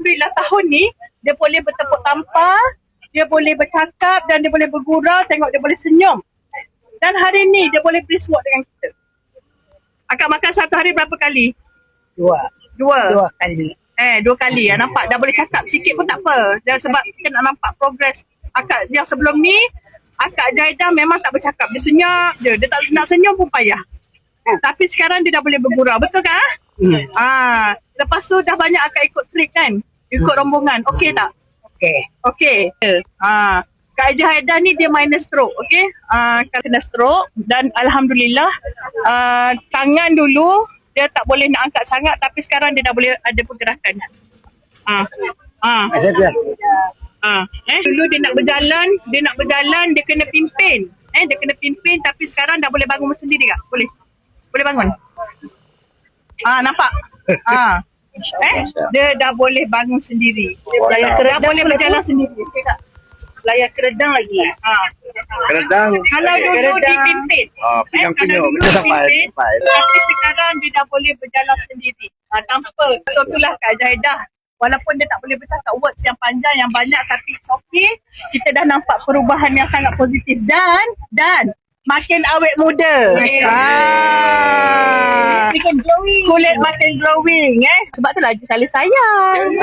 Alhamdulillah tahun ni dia boleh bertepuk tampar, dia boleh bercakap dan dia boleh bergurau, tengok dia boleh senyum. Dan hari ni dia boleh brisk walk dengan kita. Akak makan satu hari berapa kali? Dua kali. 2 kali. Nampak dah boleh cakap sikit pun tak apa. Dan sebab kita nak nampak progres akak yang sebelum ni, Akak Jahidah memang tak bercakap. Dia senyap je. Dia tak nak senyum pun payah. Tapi sekarang dia dah boleh bergurau. Betul kan? Lepas tu dah banyak akak ikut trip kan? Ikut rombongan. Okey tak? Okey. Kak Jahidah ni dia minor stroke. Okey? Kena stroke. Dan Alhamdulillah, tangan dulu dia tak boleh nak angkat sangat. Tapi sekarang dia dah boleh ada pergerakan. Dulu dia nak berjalan, dia kena pimpin. Dia kena pimpin tapi sekarang dah boleh bangun sendiri tak? Boleh bangun. Nampak? Dia dah boleh bangun sendiri. Dah boleh berjalan sendiri. Okey tak? Layak keredang lagi. Keredang. Kalau dulu dipimpin. Pinggang Kalau penyok. dulu dipimpin, tapi sekarang dia dah boleh berjalan sendiri. Tanpa. So itulah Kak Jahidah. Walaupun dia tak boleh bercakap words yang panjang, yang banyak, tapi it's okay. Kita dah nampak perubahan yang sangat positif. Dan makin awet muda. Makin glowing. Kulit makin glowing. Sebab tu lagi saling sayang.